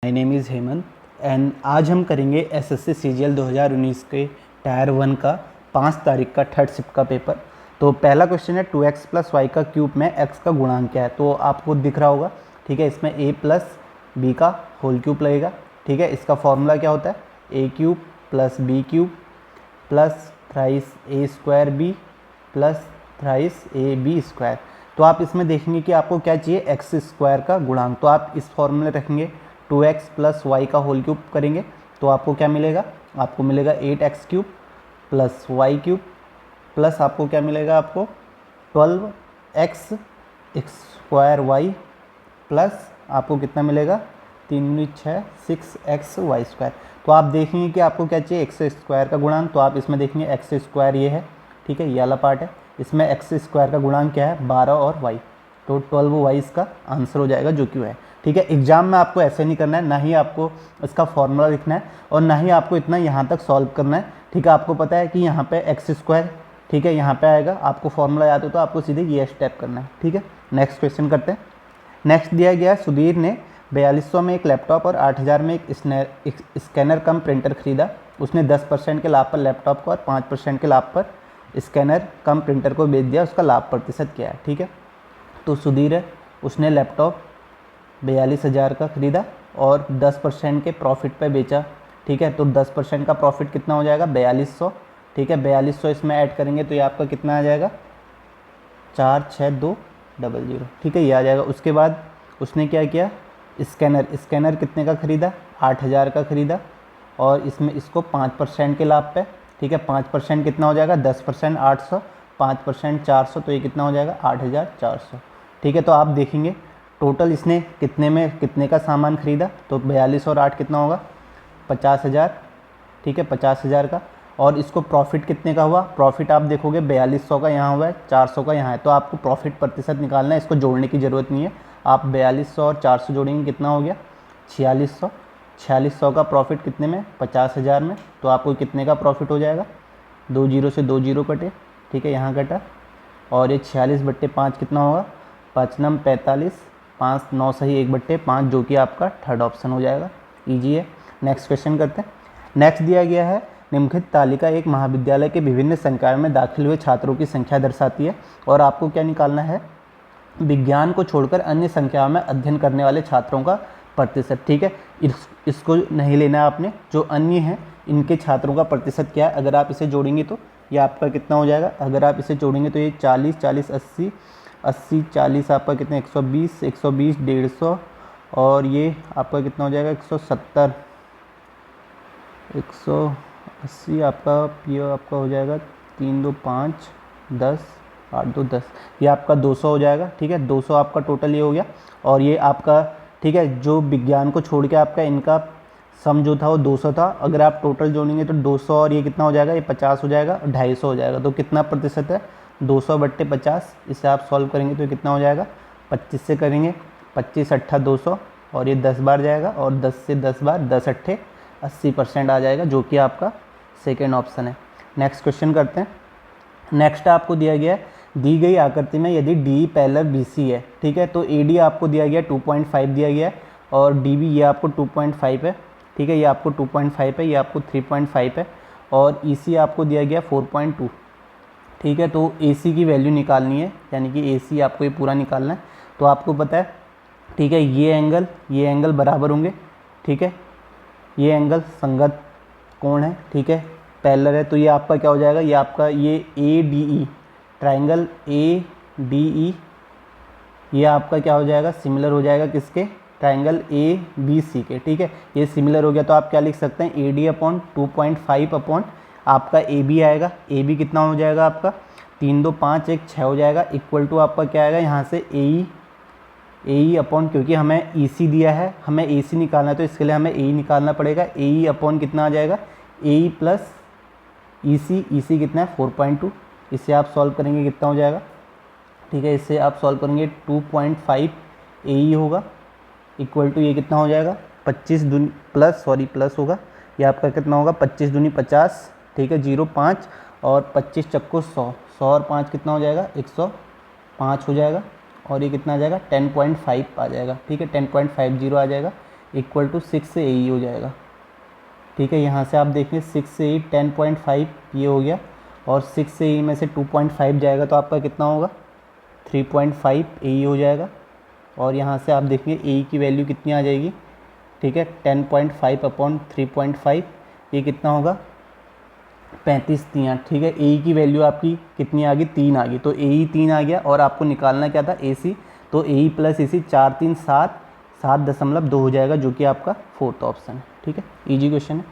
My name is Hemant and आज हम करेंगे एसएससी सीजीएल 2019 के टायर 1 का 5 तारीख का थर्ड शिफ्ट का पेपर। तो पहला क्वेश्चन है 2x प्लस वाई का क्यूब में x का गुणांक क्या है। तो आपको दिख रहा होगा, ठीक है। इसमें a प्लस बी का होल क्यूब लगेगा, ठीक है। इसका फॉर्मूला क्या होता है, a cube plus B cube plus thrice A square B plus thrice A B square. तो आप इसमें देखेंगे कि आपको क्या चाहिए, एक्स स्क्वायर का गुणांक। तो आप इस फॉर्मूले रखेंगे 2x प्लस वाई का होल क्यूब करेंगे तो आपको क्या मिलेगा, आपको मिलेगा 8x cube plus Y cube plus आपको क्या मिलेगा, आपको 12x स्क्वायर वाई प्लस आपको कितना मिलेगा 3 दूनी 6 6x वाई स्क्वायर। तो आप देखेंगे कि आपको क्या चाहिए, एक्स स्क्वायर का गुणांक। तो आप इसमें देखेंगे एक्स स्क्वायर ये है, ठीक है, ये वाला पार्ट है। इसमें एक्स स्क्वायर का गुणांक क्या है, 12 और वाई, तो 12y इसका आंसर हो जाएगा, जो कि है, ठीक है। एग्जाम में आपको ऐसे नहीं करना है, ना ही आपको इसका फॉर्मूला लिखना है और ना ही आपको इतना यहाँ तक सॉल्व करना है, ठीक है। आपको पता है कि यहाँ पे एक्स स्क्वायर, ठीक है, यहाँ पे आएगा, आपको फॉर्मूला याद हो तो आपको सीधे ये स्टेप करना है, ठीक है। नेक्स्ट क्वेश्चन करते हैं। नेक्स्ट दिया गया है, सुधीर ने 4200 में एक लैपटॉप और 8000 में एक स्कैनर कम प्रिंटर खरीदा। उसने 10% के लाभ पर लैपटॉप को और 5% के लाभ पर स्कैनर कम प्रिंटर को बेच दिया। उसका लाभ प्रतिशत क्या है, ठीक है। तो सुधीर है, उसने लैपटॉप 42,000 का ख़रीदा और 10% के प्रॉफिट पे बेचा, ठीक है। तो 10% का प्रॉफिट कितना हो जाएगा, 4200, ठीक है। 4200 इसमें ऐड करेंगे तो ये आपका कितना आ जाएगा, 46200, ठीक है, ये आ जाएगा। उसके बाद उसने क्या किया, स्कैनर कितने का ख़रीदा, 8000 का ख़रीदा और इसमें इसको 5% के लाभ पे, ठीक है। 5% कितना हो जाएगा, 10% 800, 5% 400, तो ये कितना हो जाएगा 8400, ठीक है। तो आप देखेंगे टोटल इसने कितने में कितने का सामान खरीदा, तो 42 और 8 कितना होगा, 50,000, ठीक है, 50,000 का। और इसको प्रॉफिट कितने का हुआ, प्रॉफिट आप देखोगे 4200 का यहाँ हुआ है, 400 का यहाँ है। तो आपको प्रॉफिट प्रतिशत निकालना है, इसको जोड़ने की ज़रूरत नहीं है। आप 4200 और 400 जोड़ेंगे, कितना हो गया 4600। 4600 का प्रॉफिट कितने में, 50,000 में। तो आपको कितने का प्रॉफिट हो जाएगा, 2 जीरो से 2 जीरो कटे, ठीक है, यहाँ कटा। और ये 46/5 कितना होगा, 5 नम 45, 5 9 सही 1/5, जो कि आपका थर्ड ऑप्शन हो जाएगा। ईजी है। नेक्स्ट क्वेश्चन करते हैं। नेक्स्ट दिया गया है, निम्नलिखित तालिका एक महाविद्यालय के विभिन्न संकायों में दाखिल हुए छात्रों की संख्या दर्शाती है और आपको क्या निकालना है, विज्ञान को छोड़कर अन्य संख्याओं में अध्ययन करने वाले छात्रों का प्रतिशत, ठीक है। इसको नहीं लेना है आपने, जो अन्य हैं इनके छात्रों का प्रतिशत क्या है। अगर आप इसे जोड़ेंगे तो ये आपका कितना हो जाएगा, अगर आप इसे जोड़ेंगे तो ये 40 40 80 80 40 आपका कितना 120 120 150 और ये आपका कितना हो जाएगा 170 180 आपका, ये आपका हो जाएगा 3 2 5 10 8 2 10, ये आपका 200 हो जाएगा, ठीक है। 200 आपका टोटल ये हो गया। और ये आपका, ठीक है, जो विज्ञान को छोड़ के आपका इनका सम जो था वो 200 था। अगर आप टोटल जोड़ेंगे तो 200 और ये कितना हो जाएगा, ये 50 हो जाएगा, 250 हो जाएगा। तो कितना प्रतिशत है, 200/50। इसे आप सॉल्व करेंगे तो कितना हो जाएगा, 25 से करेंगे, 25 8 200 और ये 10 बार जाएगा और 10 से 10 बार 10 8 80% आ जाएगा, जो कि आपका सेकेंड ऑप्शन है। नेक्स्ट क्वेश्चन करते हैं। नेक्स्ट आपको दिया गया है, दी गई आकृति में यदि डी पैरेलल BC है, ठीक है, तो AD आपको दिया गया 2.5 दिया गया है और DB ये आपको 2.5 है, ठीक है, ये आपको 2.5 है, ये आपको 3.5 है और EC आपको दिया गया 4.2, ठीक है। तो AC की वैल्यू निकालनी है, यानी कि AC आपको ये पूरा निकालना है। तो आपको पता है, ठीक है, ये एंगल बराबर होंगे, ठीक है, ये एंगल संगत कोण है, ठीक है, पैरेलल है। तो ये आपका क्या हो जाएगा, ये आपका ये ADE ट्राइंगल ADE ये आपका क्या हो जाएगा, सिमिलर हो जाएगा किसके, ट्राइंगल ABC के, ठीक है। ये सिमिलर हो गया तो आप क्या लिख सकते हैं, AD/2.5 अपॉन आपका AB आएगा। AB कितना हो जाएगा आपका, 3 2 5 1 6 हो जाएगा, इक्वल टू आपका क्या आएगा यहाँ से AE अपॉन, क्योंकि हमें EC दिया है, हमें AC निकालना है तो इसके लिए हमें AE निकालना पड़ेगा। AE अपॉन कितना आ जाएगा, AE प्लस EC कितना है 4.2। इसे आप सॉल्व करेंगे कितना हो जाएगा, ठीक है, इसे आप सॉल्व करेंगे 2.5 AE होगा, इक्वल टू ये कितना हो जाएगा 25 दूनी प्लस होगा, ये आपका कितना होगा 25 दूनी 50, ठीक है, 0 5 और 25 चक्को 100 और 5 कितना हो जाएगा 105 हो जाएगा और ये कितना आ जाएगा 10.5 आ जाएगा, ठीक है, 10.50 आ जाएगा। इक्वल टू 6 से ए हो जाएगा। ठीक है, यहाँ से आप देखें 6 से ए 10.5 ये हो गया, और 6 से ए में से 2.5 जाएगा तो आपका कितना होगा 3.5 ए हो जाएगा। और यहाँ से आप देखेंगे ए की वैल्यू कितनी आ जाएगी, ठीक है 10.5 अपॉन 3.5 ये कितना होगा 35 3। ठीक है, ए की वैल्यू आपकी कितनी आ गई 3 आ गई, तो ए 3 आ गया। और आपको निकालना क्या था ए सी, तो ए प्लस ए सी 4 3 7 7.2 हो जाएगा, जो कि आपका फोर्थ ऑप्शन है। ठीक है, इजी क्वेश्चन है।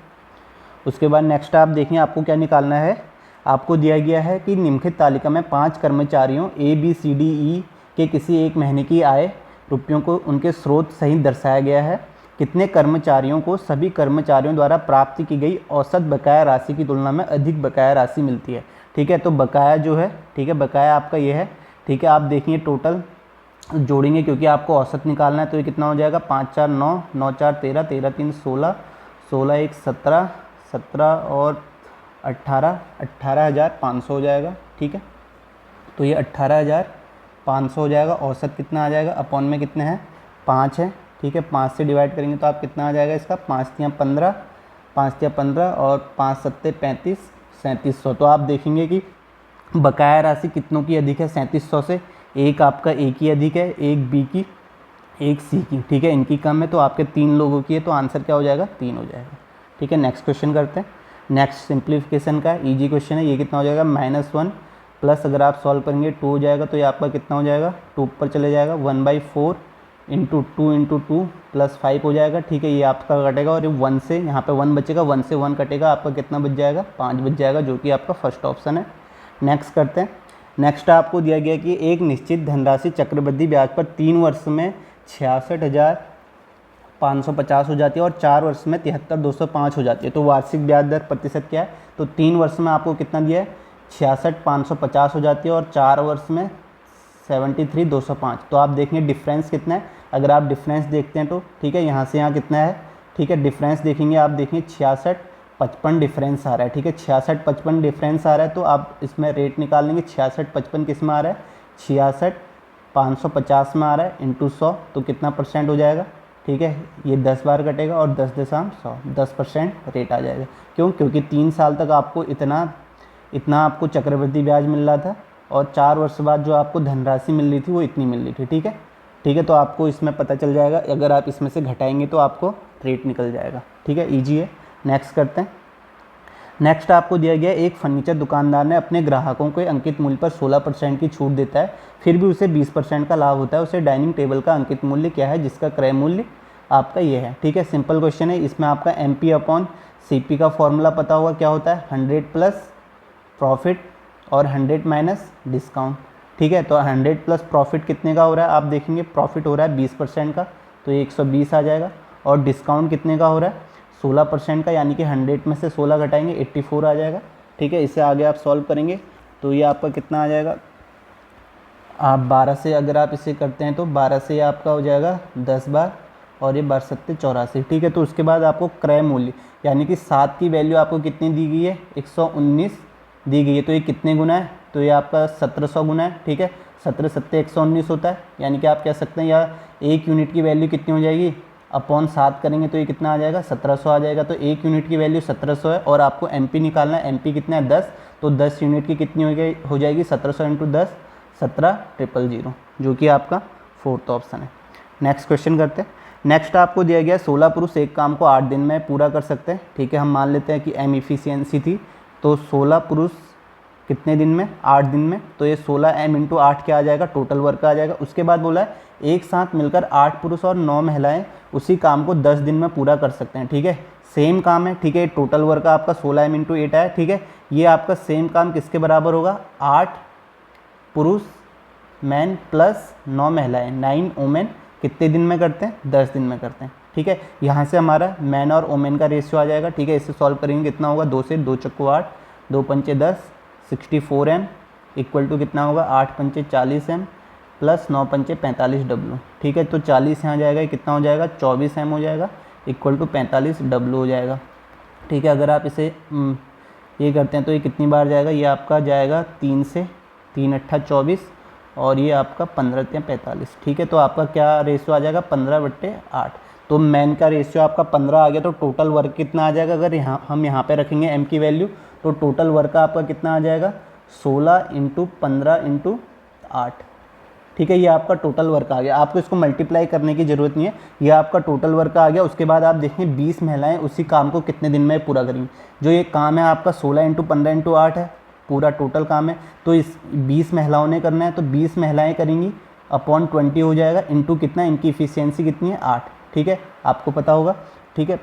उसके बाद नेक्स्ट आप देखें आपको क्या निकालना है। आपको दिया गया है कि निम्नलिखित तालिका में 5 कर्मचारियों A B C D E के किसी एक महीने की आय रुपयों को उनके स्रोत सहित दर्शाया गया है। कितने कर्मचारियों को सभी कर्मचारियों द्वारा प्राप्त की गई औसत बकाया राशि की तुलना में अधिक बकाया राशि मिलती है। ठीक है, तो बकाया जो है, ठीक है बकाया आपका ये है। ठीक है, आप देखिए टोटल जोड़ेंगे क्योंकि आपको औसत निकालना है, तो ये कितना हो जाएगा 5 4 9 9 4 13 13 3 16 16 1 17 17 और 18 18,500 हो जाएगा। ठीक है, तो ये 18,500 हो जाएगा। औसत कितना आ जाएगा, अपॉन में कितने हैं 5 है। ठीक है, 5 से डिवाइड करेंगे तो आप कितना आ जाएगा इसका 5 तियाँ 15 5 तियाँ 15 और 5 सत्ते 35 3700। तो आप देखेंगे कि बकाया राशि कितनों की अधिक है 3700 से, एक आपका ए की अधिक है, एक बी की, एक सी की। ठीक है, इनकी कम है, तो आपके 3 लोगों की है, तो आंसर क्या हो जाएगा 3 हो जाएगा। ठीक है, नेक्स्ट क्वेश्चन करते हैं। नेक्स्ट सिंप्लीफिकेशन का इजी क्वेश्चन है। ये कितना हो जाएगा -1 प्लस अगर आप सॉल्व करेंगे 2 हो जाएगा, तो ये आपका कितना हो जाएगा 2 ऊपर चले जाएगा 1/4 इंटू 2 इंटू 2 प्लस 5 हो जाएगा। ठीक है, ये आपका कटेगा और ये 1 से यहाँ पे 1 बचेगा, 1 से 1 कटेगा, आपका कितना बच जाएगा 5 बच जाएगा, जो कि आपका फर्स्ट ऑप्शन है। नेक्स्ट करते हैं। नेक्स्ट आपको दिया गया कि एक निश्चित धनराशि चक्रवृद्धि ब्याज पर 3 वर्ष में 66,550 हो जाती है और 4 वर्ष में 73,205 हो जाती है। तो वार्षिक ब्याज दर प्रतिशत क्या है, तो 3 वर्ष में आपको कितना दिया है 66,550 हो जाती है और 4 वर्ष में 73,205। तो आप देखेंगे डिफरेंस कितना है, अगर आप डिफरेंस देखते हैं तो ठीक है यहाँ से यहाँ कितना है। ठीक है, डिफरेंस देखेंगे आप देखेंगे 66-55 डिफरेंस आ रहा है। ठीक है, 66-55 डिफरेंस आ रहा है, तो आप इसमें रेट निकाल लेंगे। 66-55 किस में आ रहा है 66,550 में आ रहा है इंटू 100, तो कितना परसेंट हो जाएगा। ठीक है, ये 10 बार कटेगा और 10.100 10% रेट आ जाएगा। क्यों, क्योंकि 3 साल तक आपको इतना आपको चक्रवृद्धि ब्याज मिल रहा था और 4 वर्ष बाद जो आपको धनराशि मिल रही थी वो इतनी मिल रही थी। ठीक है, ठीक है, तो आपको इसमें पता चल जाएगा, अगर आप इसमें से घटाएंगे तो आपको रेट निकल जाएगा। ठीक है, ईजी है। नेक्स्ट करते हैं। नेक्स्ट आपको दिया गया एक फर्नीचर दुकानदार ने अपने ग्राहकों को अंकित मूल्य पर 16% की छूट देता है, फिर भी उसे 20% का लाभ होता है। उसे डाइनिंग टेबल का अंकित मूल्य क्या है जिसका क्रय मूल्य आपका ये है। ठीक है, सिंपल क्वेश्चन है। इसमें आपका MP अपॉन CP का फॉर्मूला पता होगा, क्या होता है 100 प्लस प्रॉफिट और 100 माइनस डिस्काउंट। ठीक है, तो 100 प्लस प्रॉफिट कितने का हो रहा है, आप देखेंगे प्रॉफिट हो रहा है 20% का, तो ये 120 आ जाएगा। और डिस्काउंट कितने का हो रहा है 16% का, यानी कि 100 में से 16 घटाएंगे 84 आ जाएगा। ठीक है, इससे आगे आप सॉल्व करेंगे तो ये आपका कितना आ जाएगा, आप 12 से अगर आप इसे करते हैं तो 12 से आपका हो जाएगा 10 बार और ये 12 सत्ते 84। ठीक है, तो उसके बाद आपको क्रय मूल्य यानी कि 7 की वैल्यू आपको कितनी दी गई है 119 दी गई है, तो ये कितने गुना है, तो ये आपका 1700 गुना है। ठीक है, 17 सत्ते 119 होता है, यानी कि आप कह सकते हैं या 1 यूनिट की वैल्यू कितनी हो जाएगी अपॉन 7 करेंगे तो ये कितना आ जाएगा 1700 आ जाएगा। तो 1 यूनिट की वैल्यू 1700 है और आपको MP निकालना है। MP कितना है 10, तो 10 यूनिट की कितनी हो जाएगी 1700 इंटू 10 17,000, जो कि आपका फोर्थ ऑप्शन है। नेक्स्ट क्वेश्चन करते हैं। नेक्स्ट आपको दिया गया 16 पुरुष एक काम को 8 दिन में पूरा कर सकते हैं। ठीक है, हम मान लेते हैं कि M इफिशियंसी थी, तो 16 पुरुष कितने दिन में 8 दिन में, तो ये 16M इंटू 8 क्या आ जाएगा टोटल वर्क आ जाएगा। उसके बाद बोला है एक साथ मिलकर 8 पुरुष और 9 महिलाएं उसी काम को 10 दिन में पूरा कर सकते हैं। ठीक है, सेम काम है। ठीक है, टोटल वर्क आपका 16M इंटू 8 है। ठीक है, ये आपका सेम काम किसके बराबर होगा 8 पुरुष मैन प्लस 9 महिलाएं 9 वोमेन कितने दिन में करते हैं 10 दिन में करते हैं। ठीक है, यहाँ से हमारा मैन और वोमेन का रेशियो आ जाएगा। ठीक है, इसे सॉल्व करेंगे कितना होगा 2 से 2 चक्कू 8 2 पंचे 10 64M इक्वल टू कितना होगा 8 पंचे 40M प्लस 9 पंचे 45W। ठीक है, तो 40 यहाँ जाएगा, कितना हो जाएगा 24M हो जाएगा इक्वल टू 45W हो जाएगा। ठीक है, अगर आप इसे ये करते हैं तो ये कितनी बार जाएगा, ये आपका जाएगा 3 से 3 अट्ठा 24 और ये आपका 15 या 45। ठीक है, तो आपका क्या रेशियो आ जाएगा 15/8। तो मैन का रेशियो आपका 15 आ गया, तो टोटल वर्क कितना आ जाएगा, अगर हम यहाँ पे रखेंगे m की वैल्यू, तो टोटल वर्क आपका कितना आ जाएगा 16 × 15 × 8, ठीक है। ये आपका टोटल वर्क आ गया, आपको इसको मल्टीप्लाई करने की ज़रूरत नहीं है, ये आपका टोटल वर्क आ गया। उसके बाद आप देखें 20 महिलाएं उसी काम को कितने दिन में पूरा करेंगी। जो ये काम है आपका 16 × 15 × 8 है, पूरा टोटल काम है, तो इस 20 महिलाओं ने करना है, तो 20 महिलाएं करेंगी अपॉन 20 हो जाएगा, इंटू कितना, इनकी इफिशियंसी कितनी है 8, ठीक है, आपको पता होगा, ठीक है।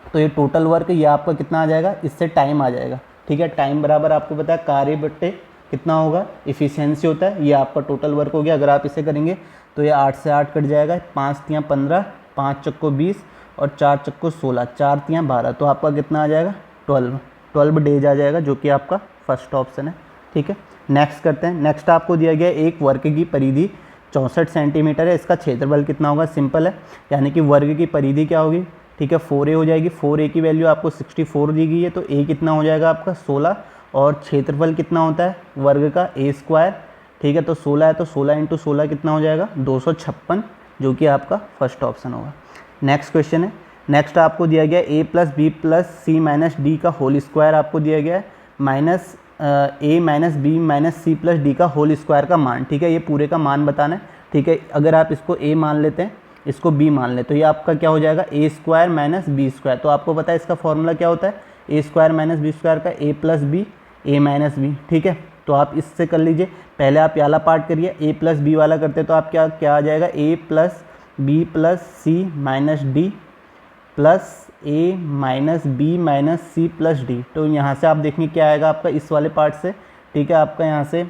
तो ये टोटल वर्क ये आपका कितना आ जाएगा, इससे टाइम आ जाएगा, ठीक है। टाइम बराबर आपको पता है कार्य बट्टे कितना होगा, इफिशियंसी होता है, ये आपका टोटल वर्क हो गया। अगर आप इसे करेंगे तो ये 8 से 8 कट जाएगा, 5 × 15, 5 चक्को 20 और 4 चक्को 16, 4 × 12, तो आपका कितना आ जाएगा 12 डेज आ जाएगा, जो कि आपका फर्स्ट ऑप्शन है, ठीक है। नेक्स्ट करते हैं। नेक्स्ट आपको दिया गया एक वर्ग की परिधि 64 सेंटीमीटर है, इसका क्षेत्रफल कितना होगा, सिंपल है, यानी कि वर्ग की परिधि क्या होगी, ठीक है 4a हो जाएगी। 4a की वैल्यू आपको 64 दी गई है, तो a कितना हो जाएगा आपका 16, और क्षेत्रफल कितना होता है वर्ग का a², ठीक है। तो 16 है, तो 16 × 16 कितना हो जाएगा 256, जो कि आपका फर्स्ट ऑप्शन होगा। नेक्स्ट क्वेश्चन है। नेक्स्ट आपको दिया गया a + b + c - d का होल स्क्वायर आपको दिया गया है, minus a - b - c + d का होल स्क्वायर का मान, ठीक है। ये पूरे का मान बताना है, ठीक है। अगर आप इसको a मान लेते हैं, इसको b मान ले, तो ये आपका क्या हो जाएगा a² - b²। तो आपको पता है इसका फॉर्मूला क्या होता है, a² - b² का a + b a - b, ठीक है। तो आप इससे कर लीजिए, पहले आप वाला पार्ट करिए, a + b वाला करते तो आप क्या आ जाएगा a + b + c - d plus a - b - c + d। तो यहाँ से आप देखेंगे क्या आएगा आपका इस वाले पार्ट से, ठीक है। आपका यहाँ से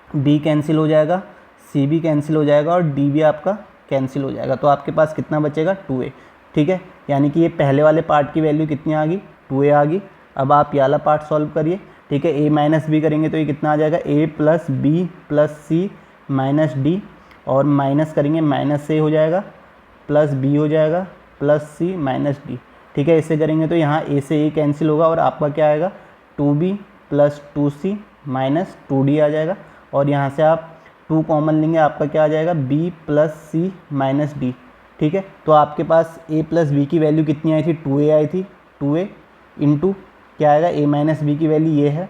b कैंसिल हो जाएगा, c भी कैंसिल हो जाएगा और d भी आपका कैंसिल हो जाएगा, तो आपके पास कितना बचेगा 2a, ठीक है। यानी कि ये पहले वाले पार्ट की वैल्यू कितनी आ गई 2a आ गई। अब आप ये वाला पार्ट सॉल्व करिए, ठीक है। a - b करेंगे तो ये कितना आ जाएगा a + b + c - d, और माइनस करेंगे -a हो जाएगा, प्लस b हो जाएगा, प्लस c - d, ठीक है। इसे करेंगे तो यहाँ a से a कैंसिल होगा और आपका क्या आएगा 2b + 2c - 2d आ जाएगा, और यहाँ से आप 2 कॉमन लेंगे, आपका क्या आ जाएगा b + c - d, ठीक है। तो आपके पास a + b की वैल्यू कितनी आई थी 2a आई थी, 2a इंटू क्या आएगा a - b की वैल्यू ये है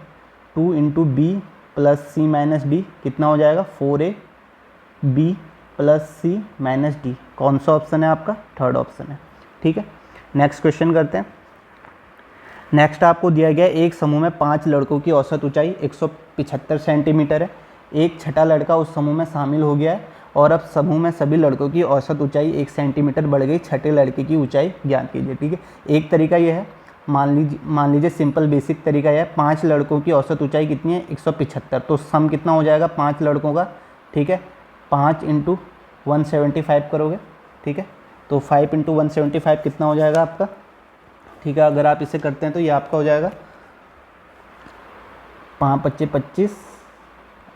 2 × b + c - d, कितना हो जाएगा 4a b + c - d। कौन सा ऑप्शन है आपका, थर्ड ऑप्शन है, ठीक है। नेक्स्ट क्वेश्चन करते हैं। नेक्स्ट आपको दिया गया एक समूह में 5 लड़कों की औसत ऊंचाई 175 सेंटीमीटर है। एक छठा लड़का उस समूह में शामिल हो गया है और अब समूह में सभी लड़कों की औसत ऊंचाई 1 सेंटीमीटर बढ़ गई। छठे लड़के की ऊंचाई ज्ञात कीजिए, ठीक है। एक तरीका यह है, मान लीजिए सिंपल बेसिक तरीका यह है, 5 लड़कों की औसत ऊंचाई कितनी है 175, तो सम कितना हो जाएगा 5 लड़कों का, ठीक है। 5 × 175 करोगे, ठीक है, तो 5 × 175 कितना हो जाएगा आपका, ठीक है। अगर आप इसे करते हैं तो ये आपका हो जाएगा 5 × 25 25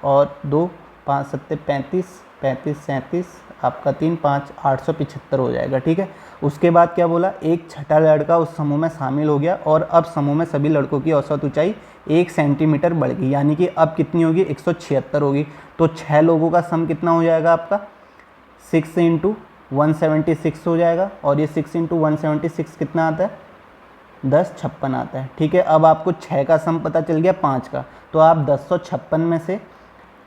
और 2 5 7 35 35 37 आपका 3 5 875 हो जाएगा, ठीक है। उसके बाद क्या बोला, एक छठा लड़का उस समूह में शामिल हो गया और अब समूह में सभी लड़कों की औसत ऊंचाई 1 सेंटीमीटर बढ़ गई, यानी कि अब कितनी होगी 176 होगी। तो 6 लोगों का सम कितना हो जाएगा आपका 6 × 176 हो जाएगा, और ये 6 × 176 कितना आता है 1056 आता है, ठीक है। अब आपको 6 का सम पता चल गया 5 का, तो आप 1056 में से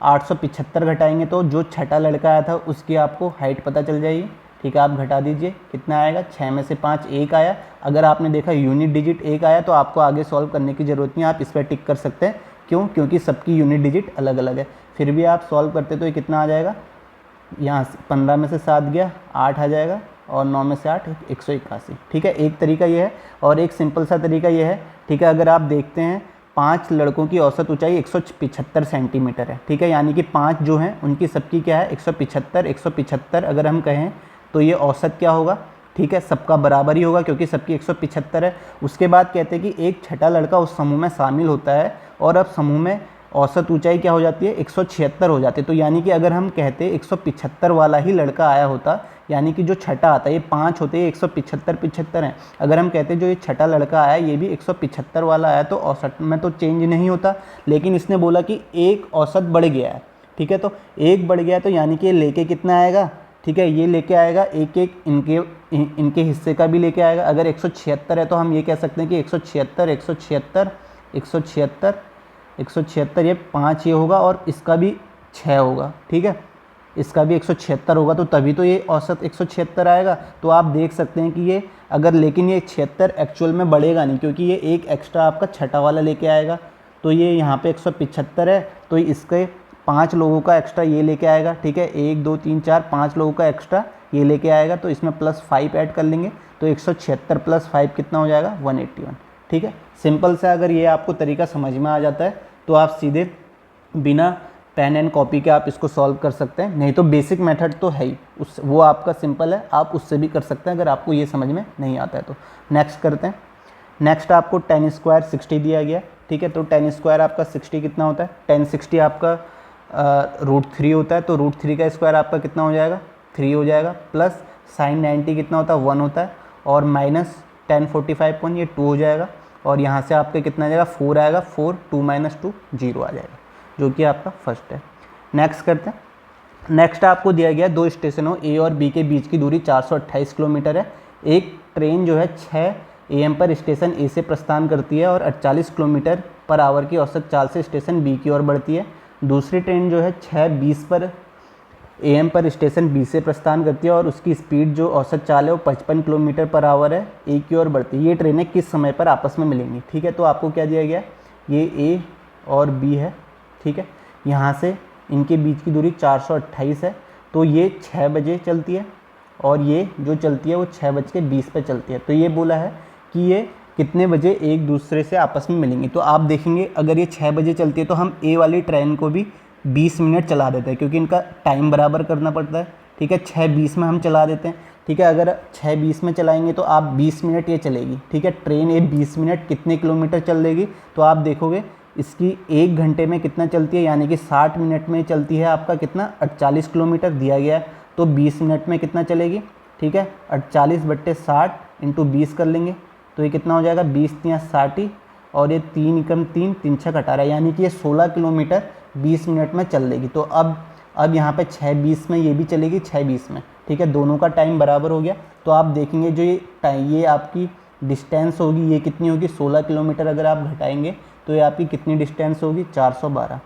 875 घटाएंगे तो जो छठा लड़का आया था उसकी आपको हाइट पता चल जाएगी, ठीक है। आप घटा दीजिए, कितना आएगा 6 में से 5 1 आया। अगर आपने देखा यूनिट डिजिट 1 आया तो आपको आगे सॉल्व करने की ज़रूरत नहीं है, आप इस पर टिक कर सकते हैं, क्यों, क्योंकि सबकी यूनिट डिजिट अलग अलग है। फिर भी आप सॉल्व करते तो ये कितना आ जाएगा, यहाँ 15 में से 7 गया 8 आ जाएगा, और 9 में से 8 181, ठीक है। एक तरीका ये है, और एक सिंपल सा तरीका ये है, ठीक है। अगर आप देखते हैं 5 लड़कों की औसत ऊंचाई 175 सेंटीमीटर है, ठीक है, यानी कि 5 जो हैं उनकी सबकी क्या है 175 अगर हम कहें तो ये औसत क्या होगा, ठीक है, सबका बराबर ही होगा क्योंकि सबकी 175 है। उसके बाद कहते हैं कि एक छठा लड़का उस समूह में शामिल होता है और अब समूह में औसत ऊंचाई क्या हो जाती है 176 हो जाती है। तो यानी कि अगर हम कहते 175 वाला ही लड़का आया होता, यानी कि जो छठा आता है, ये 5 होते हैं 175 हैं, अगर हम कहते जो ये छठा लड़का आया ये भी 175 वाला आया तो औसत में तो चेंज नहीं होता। लेकिन इसने बोला कि एक औसत बढ़ गया है, ठीक है, तो एक बढ़ गया तो यानी कि ये लेके कितना आएगा ठीक है, ये लेके आएगा एक एक इनके हिस्से का भी लेके आएगा। अगर 176 है तो हम ये कह सकते हैं कि 176 176 176 176, ये 5 ये होगा और इसका भी 6 होगा। ठीक है, इसका भी 176 होगा, तो तभी तो ये औसत 176 आएगा। तो आप देख सकते हैं कि ये अगर, लेकिन ये 76 एक्चुअल में बढ़ेगा नहीं, क्योंकि ये एक एक्स्ट्रा आपका छठा वाला लेके आएगा। तो ये यहाँ पे 175 है, तो इसके 5 लोगों का एक्स्ट्रा ये लेके आएगा। ठीक है, 1 2 3 4 5 लोगों का एक्स्ट्रा ये लेके आएगा, तो इसमें +5 ऐड कर लेंगे, तो 176 + 5 कितना हो जाएगा, 181। ठीक है, सिंपल सा अगर ये आपको तरीका समझ में आ जाता है तो आप सीधे बिना पेन एंड कॉपी के आप इसको सॉल्व कर सकते हैं। नहीं तो बेसिक मेथड तो है ही, उस वो आपका सिंपल है, आप उससे भी कर सकते हैं अगर आपको ये समझ में नहीं आता है तो। नेक्स्ट करते हैं। नेक्स्ट आपको 10² 60 दिया गया। ठीक है, तो 10² आपका 60 कितना होता है, 1060 आपका √3 होता है, तो √3 का स्क्वायर आपका कितना हो जाएगा, 3 हो जाएगा, प्लस sin 90 कितना होता है, 1 होता है, और माइनस 1045 ये 2 हो जाएगा, और यहाँ से आपके कितना आ जाएगा, 4 आएगा, 4 2 - 2 0 आ जाएगा, जो कि आपका फर्स्ट है। नेक्स्ट करते हैं। नेक्स्ट आपको दिया गया 2 स्टेशनों ए और बी के बीच की दूरी 428 किलोमीटर है। एक ट्रेन जो है 6 AM पर स्टेशन ए से प्रस्थान करती है और 48 किलोमीटर/आवर की औसत चाल से स्टेशन बी की ओर बढ़ती है। दूसरी ट्रेन जो है 6:20 पर AM पर स्टेशन बी से प्रस्थान करती है और उसकी स्पीड जो औसत चाल है वो 55 किलोमीटर/आवर है, ए की ओर बढ़ती है। ये ट्रेनें किस समय पर आपस में मिलेंगी। ठीक है, तो आपको क्या दिया गया, ये ए और बी है। ठीक है, यहाँ से इनके बीच की दूरी 428 है, तो ये 6 बजे चलती है और ये जो चलती है वो 6:20 पे चलती है। तो ये बोला है कि ये कितने बजे एक दूसरे से आपस में मिलेंगी। तो आप देखेंगे अगर ये 6 बजे चलती है तो हम ए वाली ट्रेन को भी 20 मिनट चला देते हैं, क्योंकि इनका टाइम बराबर करना पड़ता है। ठीक है, 6:20 में हम चला देते हैं। ठीक है, अगर 6:20 में चलाएंगे तो आप 20 मिनट ये चलेगी। ठीक है, ट्रेन ये 20 मिनट कितने किलोमीटर चल देगी, तो आप देखोगे इसकी 1 घंटे में कितना चलती है, यानी कि 60 मिनट में चलती है आपका कितना, 48 किलोमीटर दिया गया है, तो 20 मिनट में कितना चलेगी। ठीक है, 48/60 × 20 कर लेंगे, तो ये कितना हो जाएगा, 20 × 60, और ये 3 × 3 3 6 18, यानी कि ये 16 किलोमीटर 20 मिनट में चल देगी। तो अब यहाँ पे 6:20 में ये भी चलेगी 6:20 में। ठीक है, दोनों का टाइम बराबर हो गया। तो आप देखेंगे जो ये आपकी डिस्टेंस होगी ये कितनी होगी, 16 किलोमीटर अगर आप घटाएंगे तो ये आपकी कितनी डिस्टेंस होगी, 412।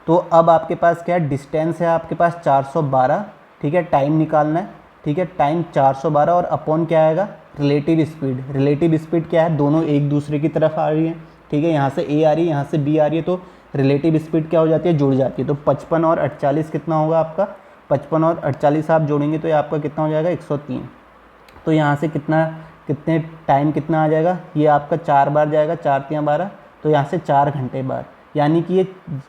तो अब आपके पास क्या है, डिस्टेंस है आपके पास 412। ठीक है, टाइम निकालना है। ठीक है, टाइम 412 और अपॉन क्या आएगा, रिलेटिव स्पीड। रिलेटिव स्पीड क्या है, दोनों एक दूसरे की तरफ आ रही है। ठीक है, यहाँ से ए आ रही है, यहाँ से बी आ रही है, तो रिलेटिव स्पीड क्या हो जाती है, जुड़ जाती है। तो 55 और 48 कितना होगा आपका, 55 और 48 आप जोड़ेंगे तो ये आपका कितना हो जाएगा, 103। तो यहाँ से कितने टाइम कितना आ जाएगा, ये आपका 4 बार जाएगा, 4 × 12, तो यहाँ से 4 घंटे बाद, यानी कि ये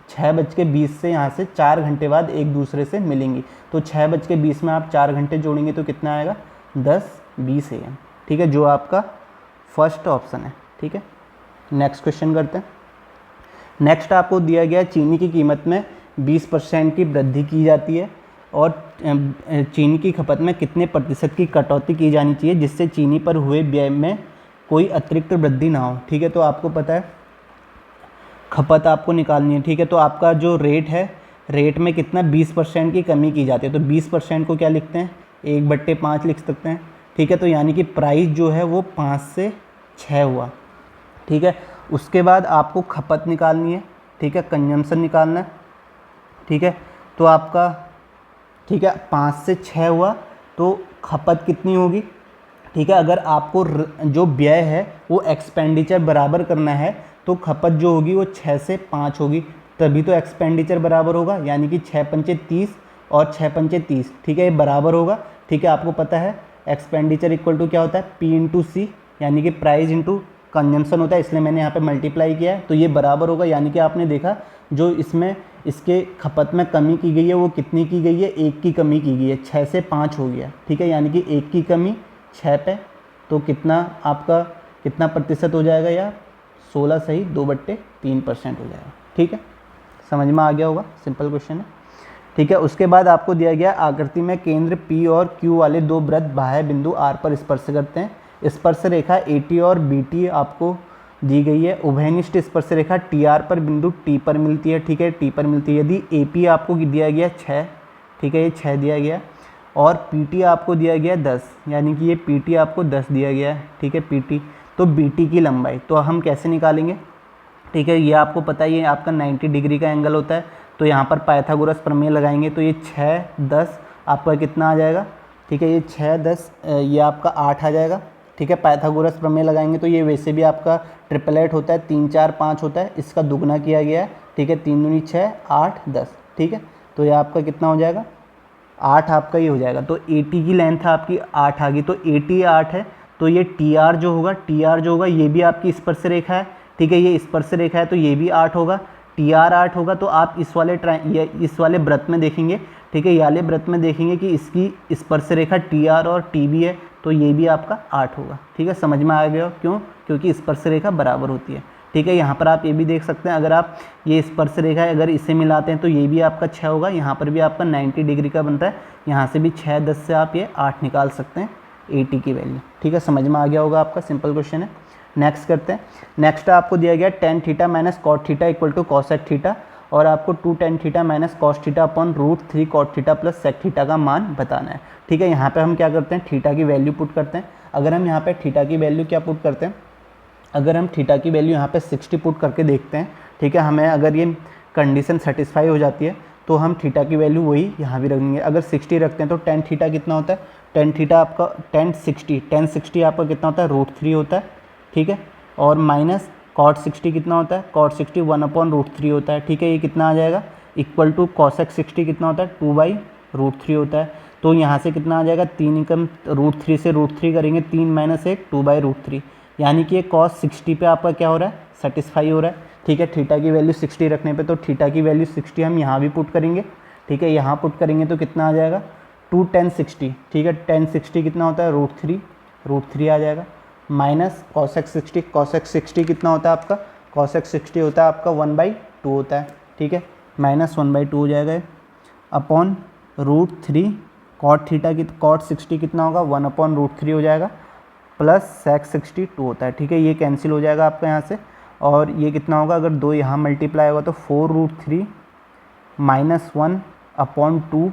6:20 से यहाँ से 4 घंटे बाद एक दूसरे से मिलेंगी। तो 6:20 में आप 4 घंटे जोड़ेंगे तो कितना आएगा, 10:20 AM। ठीक है, जो आपका फर्स्ट ऑप्शन है। ठीक है, नेक्स्ट क्वेश्चन करते हैं। नेक्स्ट आपको दिया गया चीनी की कीमत में 20% की वृद्धि की जाती है और चीनी की खपत में कितने प्रतिशत की कटौती की जानी चाहिए जिससे चीनी पर हुए व्यय में कोई अतिरिक्त वृद्धि ना हो। ठीक है, तो आपको पता है खपत आपको निकालनी है। ठीक है, तो आपका जो रेट है, रेट में कितना 20% की कमी की जाती है। तो 20% को क्या लिखते हैं, 1/5 लिख सकते हैं। ठीक है, तो यानी कि प्राइस जो है वो 5 से 6 हुआ। ठीक है, उसके बाद आपको खपत निकालनी है। ठीक है, कंजम्पशन निकालना है। ठीक है, तो आपका 5 से 6 हुआ तो खपत कितनी होगी। ठीक है, अगर आपको जो व्यय है वो एक्सपेंडिचर बराबर करना है तो खपत जो होगी वो 6 से 5 होगी, तभी तो एक्सपेंडिचर बराबर होगा, यानी कि 6×5 = 30 और 6×5 = 30। ठीक है, ये बराबर होगा। ठीक है, आपको पता है एक्सपेंडिचर इक्वल टू क्या होता है, P × C, यानी कि प्राइस इंटू कंजम्पशन होता है, इसलिए मैंने यहाँ पे मल्टीप्लाई किया है। तो ये बराबर होगा, यानी कि आपने देखा जो इसमें इसके खपत में कमी की गई है वो कितनी की गई है, 1 की कमी की गई है, 6 से 5 हो गया। ठीक है, यानी कि 1 की कमी 6 पे, तो कितना आपका कितना प्रतिशत हो जाएगा यार, 16 सही 2/3% हो जाएगा। ठीक है, समझ में आ गया होगा, सिंपल क्वेश्चन है। ठीक है, उसके बाद आपको दिया गया आकृति में केंद्र P और Q वाले 2 वृत्त बाह्य बिंदु R पर स्पर्श करते हैं। स्पर्श रेखा AT और BT आपको दी गई है। उभयनिष्ठ स्पर्श रेखा TR पर बिंदु T पर मिलती है। ठीक है, T पर मिलती है। यदि AP आपको दिया गया 6, ठीक है, ये 6 दिया गया और पीटी आपको दिया गया है 10, यानी कि ये पीटी आपको 10 दिया गया है, ठीक है पीटी। तो बीटी की लंबाई तो हम कैसे निकालेंगे, ठीक है, ये आपको पता है ये आपका 90 डिग्री का एंगल होता है। तो यहाँ पर पाइथागोरस प्रमेय लगाएंगे तो ये 6 10 आपका कितना आ जाएगा, ठीक है, ये 6 10 ये आपका 8 आ जाएगा, ठीक है। पाइथागोरस प्रमेय लगाएंगे तो ये वैसे भी आपका ट्रिपलेट होता है, 3 4 5 होता है, इसका दुगना किया गया है, ठीक है, 3 दूनी 6 8 10, ठीक है। तो ये आपका कितना हो जाएगा 8 आपका ये हो जाएगा। तो AT की लेंथ आपकी 8 आ गई, तो AT 8 है, तो ये TR जो होगा ये भी आपकी स्पर्श रेखा है, ठीक है, ये स्पर्श रेखा है तो ये भी 8 होगा, TR 8 होगा। तो आप इस वाले वृत्त में देखेंगे, ठीक है, ये वाले वृत्त में देखेंगे कि इसकी स्पर्श रेखा TR और TB है, तो ये भी आपका 8 होगा, ठीक है। समझ में आ गया क्यों, क्योंकि स्पर्श रेखा बराबर होती है, ठीक है। यहाँ पर आप ये भी देख सकते हैं, अगर आप ये स्पर्श रेखा है अगर इसे मिलाते हैं तो ये भी आपका 6 होगा, यहाँ पर भी आपका 90 डिग्री का बनता है, यहाँ से भी 6 10 से आप ये 8 निकाल सकते हैं AT की वैल्यू, ठीक है। समझ में आ गया होगा आपका, सिंपल क्वेश्चन है। नेक्स्ट करते हैं। नेक्स्ट आपको दिया गया tan theta minus cot theta equal to cosec theta, और आपको 2 tan theta minus cos theta upon √3 cot theta plus sec theta का मान बताना है, ठीक है। यहाँ पे हम क्या करते हैं, थीटा की वैल्यू पुट करते हैं। अगर हम यहाँ पे थीटा की वैल्यू क्या पुट करते हैं, अगर हम थीटा की वैल्यू यहाँ पे 60 पुट करके देखते हैं, ठीक है, हमें अगर ये कंडीशन सेटिस्फाई हो जाती है तो हम थीटा की वैल्यू वही यहाँ भी रखेंगे। अगर 60 रखते हैं तो tan थीटा कितना होता है, tan थीटा आपका tan 60 आपका कितना होता है √3 होता है, ठीक है, और माइनस cot 60 कितना होता है, cot 60 1/√3 होता है, ठीक है। ये कितना आ जाएगा इक्वल टू cosec 60 कितना होता है 2/√3 होता है। तो यहाँ से कितना आ जाएगा 3 कम √3 से √3 करेंगे, 3 - 1 2/√3, यानी कि ये cos 60 पे आपका क्या हो रहा है सेटिस्फाई हो रहा है, ठीक है। थीटा की वैल्यू 60 रखने पे तो थीटा की वैल्यू 60 हम यहाँ भी पुट करेंगे, ठीक है, यहाँ पुट करेंगे तो कितना आ जाएगा 2 tan 60, ठीक है, tan 60 कितना होता है √3 आ जाएगा, माइनस cosec 60 कितना होता है आपका, cosec 60 होता है आपका 1/2 होता है, ठीक है, माइनस 1/2 हो जाएगा, अपॉन √3 cot थीटा की cot 60 कितना होगा 1/√3 हो जाएगा, प्लस sec 60 2 होता है, ठीक है। ये कैंसिल हो जाएगा आपका यहाँ से, और ये कितना होगा अगर 2 यहाँ मल्टीप्लाई होगा तो 4√3 - 1/2,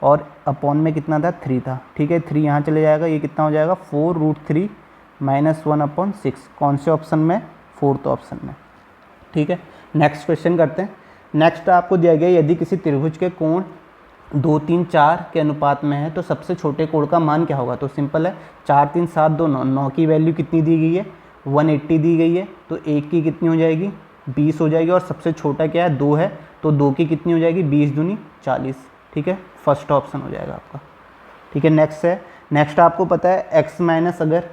और अपॉन में कितना था 3 था, ठीक है, 3 यहाँ चले जाएगा, ये कितना हो जाएगा 4√3 - 1/6, कौन से ऑप्शन में, 4th ऑप्शन में, ठीक है। नेक्स्ट क्वेश्चन करते हैं। नेक्स्ट आपको दिया गया यदि किसी त्रिभुज के कोण 2 3 4 के अनुपात में है तो सबसे छोटे कोण का मान क्या होगा। तो सिंपल है, 4 3 7 2 9, 9 की वैल्यू कितनी दी गई है 180 दी गई है, तो 1 की कितनी हो जाएगी 20 हो जाएगी, और सबसे छोटा क्या है 2 है, तो 2 की कितनी हो जाएगी 20 दूनी 40, ठीक है, फर्स्ट ऑप्शन हो जाएगा आपका, ठीक है। नेक्स्ट है, नेक्स्ट आपको पता है x माइनस अगर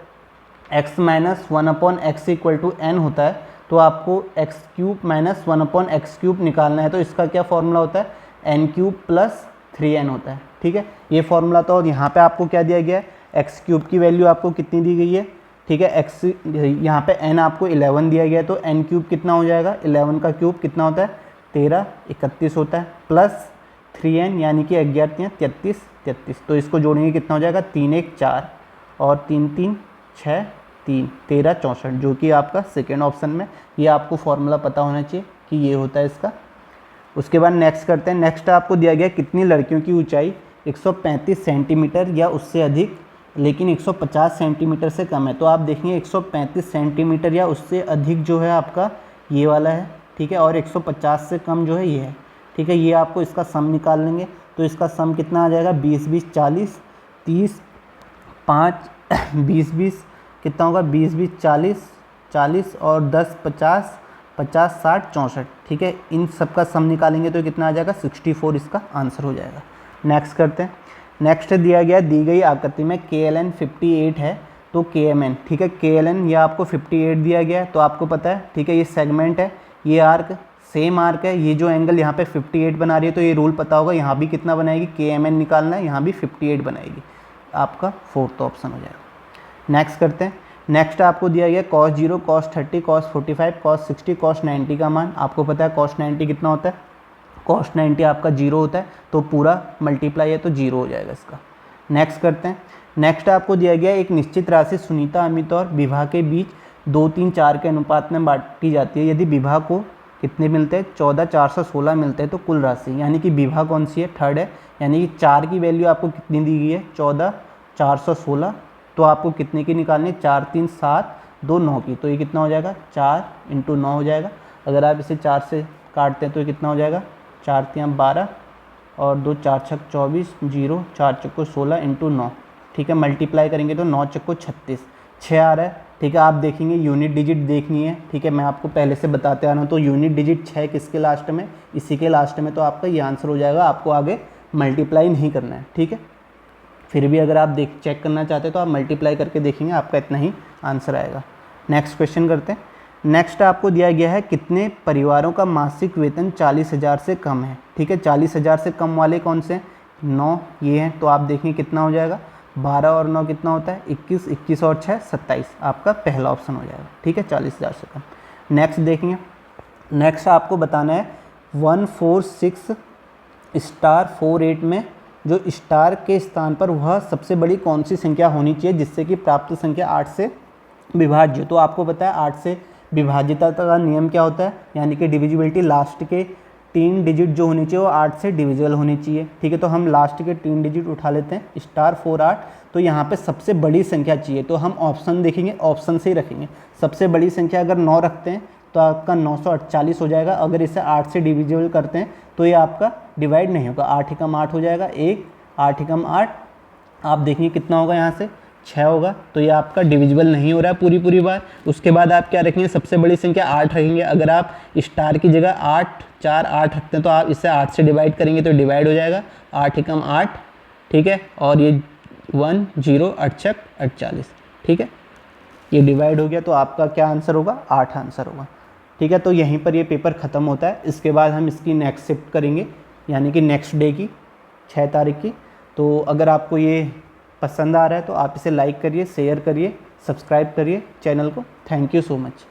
x minus 1/x equal to n होता है तो आपको x³ माइनस 1/x³ निकालना है, तो इसका क्या फॉर्मूला होता है n³ प्लस 3n होता है, ठीक है, ये फॉर्मूला। तो और यहाँ पे आपको क्या दिया गया है x³ की वैल्यू आपको कितनी दी गई है, ठीक है, x यहाँ पे n आपको 11 दिया गया है, तो n³ कितना हो जाएगा 11 का क्यूब कितना होता है 13 31 होता है, प्लस 3n यानी कि 11 33, तो इसको जोड़ेंगे कितना हो जाएगा 3 1 4 और 3 3 6 3 13 64, जो कि आपका सेकेंड ऑप्शन में, ये आपको फॉर्मूला पता होना चाहिए कि ये होता है इसका। उसके बाद नेक्स्ट करते हैं। नेक्स्ट आपको दिया गया कितनी लड़कियों की ऊंचाई 135 सेंटीमीटर या उससे अधिक लेकिन 150 सेंटीमीटर से कम है। तो आप देखेंगे 135 सेंटीमीटर या उससे अधिक जो है आपका ये वाला है, ठीक है, और 150 से कम जो है ये है, ठीक है। ये आपको इसका सम निकाल लेंगे, तो इसका सम कितना आ जाएगा 20 20 40 30 5 20 20 कितना होगा 20 20 40 40 और 10 50 50 60 64, ठीक है। इन सब का सम निकालेंगे तो कितना आ जाएगा 64, इसका आंसर हो जाएगा। नेक्स्ट करते हैं। नेक्स्ट दिया गया दी गई आकृति में KLN 58 है तो KMN, ठीक है, KLN ये आपको 58 दिया गया है, तो आपको पता है, ठीक है, ये सेगमेंट है, ये आर्क सेम आर्क है, ये जो एंगल यहाँ पे 58 बना रही है, तो ये रूल पता होगा, यहाँ भी कितना बनाएगी KMN निकालना है, यहाँ भी 58 बनाएगी, आपका 4th ऑप्शन हो जाएगा। नेक्स्ट करते हैं। नेक्स्ट आपको दिया गया cos 0 cos 30 cos 45 cos 60 cos 90 का मान। आपको पता है cos 90 कितना होता है, cos 90 आपका 0 होता है, तो पूरा मल्टीप्लाई है तो 0 हो जाएगा इसका। नेक्स्ट करते हैं। नेक्स्ट आपको दिया गया एक निश्चित राशि सुनीता अमित और विभा के बीच 2 3 4 के अनुपात में बांटी जाती है। यदि विभा को कितने मिलते हैं, 14,416 मिलते हैं। तो कुल राशि यानी कि विभा कौन सी है, थर्ड है, यानी कि 4 की वैल्यू आपको कितनी दी गई है, 14,416। तो आपको कितने की निकालनी है, 4 3 7 2 9 की। तो ये कितना हो जाएगा, 4 × 9 हो जाएगा। अगर आप इसे 4 से काटते हैं तो ये कितना हो जाएगा, 4 3 12 और 2 4 6 24, 0 4 चक्को 16 × 9, ठीक है। मल्टीप्लाई करेंगे तो 9 चक्को 36, 6 आ रहा है, ठीक है। आप देखेंगे यूनिट डिजिट देखनी है, ठीक है। मैं आपको पहले से बताते आ रहा हूँ। तो यूनिट डिजिट 6 किसके लास्ट में, इसी के लास्ट में। तो आपका ये आंसर हो जाएगा, आपको आगे मल्टीप्लाई नहीं करना है, ठीक है। फिर भी अगर आप चेक करना चाहते हैं तो आप मल्टीप्लाई करके देखेंगे, आपका इतना ही आंसर आएगा। नेक्स्ट क्वेश्चन करते हैं। नेक्स्ट आपको दिया गया है कितने परिवारों का मासिक वेतन 40,000 से कम है, ठीक है। 40,000 से कम वाले कौन से, 9 ये हैं। तो आप देखेंगे कितना हो जाएगा, 12 और 9 कितना होता है, 21, 21 और 6 27, आपका पहला ऑप्शन हो जाएगा, ठीक है, 40,000 से कम। नेक्स्ट देखेंगे, नेक्स्ट आपको बताना है 146 स्टार 48 में जो स्टार के स्थान पर वह सबसे बड़ी कौन सी संख्या होनी चाहिए जिससे कि प्राप्त संख्या 8 से विभाज्य। तो आपको पता है 8 से विभाज्यता का नियम क्या होता है, यानी कि डिविजिबिलिटी, लास्ट के 3 डिजिट जो होनी चाहिए वो 8 से डिविजिबल होनी चाहिए, ठीक है। तो हम लास्ट के 3 डिजिट उठा लेते हैं, स्टार 4 8। तो यहाँ पे सबसे बड़ी संख्या चाहिए, तो हम ऑप्शन देखेंगे, ऑप्शन से ही रखेंगे। सबसे बड़ी संख्या अगर 9 रखते हैं तो आपका 948 हो जाएगा। अगर इसे 8 से डिविजिबल करते हैं तो ये आपका डिवाइड नहीं होगा, 8 एकम 8 हो जाएगा, 1 8 एकम 8। आप देखिए कितना होगा, यहाँ से 6 होगा। तो ये आपका डिविजिबल नहीं हो रहा है पूरी बार। उसके बाद आप क्या रखेंगे, सबसे बड़ी संख्या 8 रखेंगे। अगर आप स्टार की जगह 8 4 8 रखते हैं तो आप इसे 8 से डिवाइड करेंगे तो डिवाइड हो जाएगा, 8 एकम 8, ठीक है। और ये 1 0 8 6 48, ठीक है, ये डिवाइड हो गया। तो आपका क्या आंसर होगा, 8 आंसर होगा, ठीक है। तो यहीं पर ये पेपर ख़त्म होता है। इसके बाद हम इसकी नेक्स्ट शिफ्ट करेंगे, यानी कि नेक्स्ट डे की 6 तारीख की। तो अगर आपको ये पसंद आ रहा है तो आप इसे लाइक करिए, शेयर करिए, सब्सक्राइब करिए चैनल को। Thank you so much.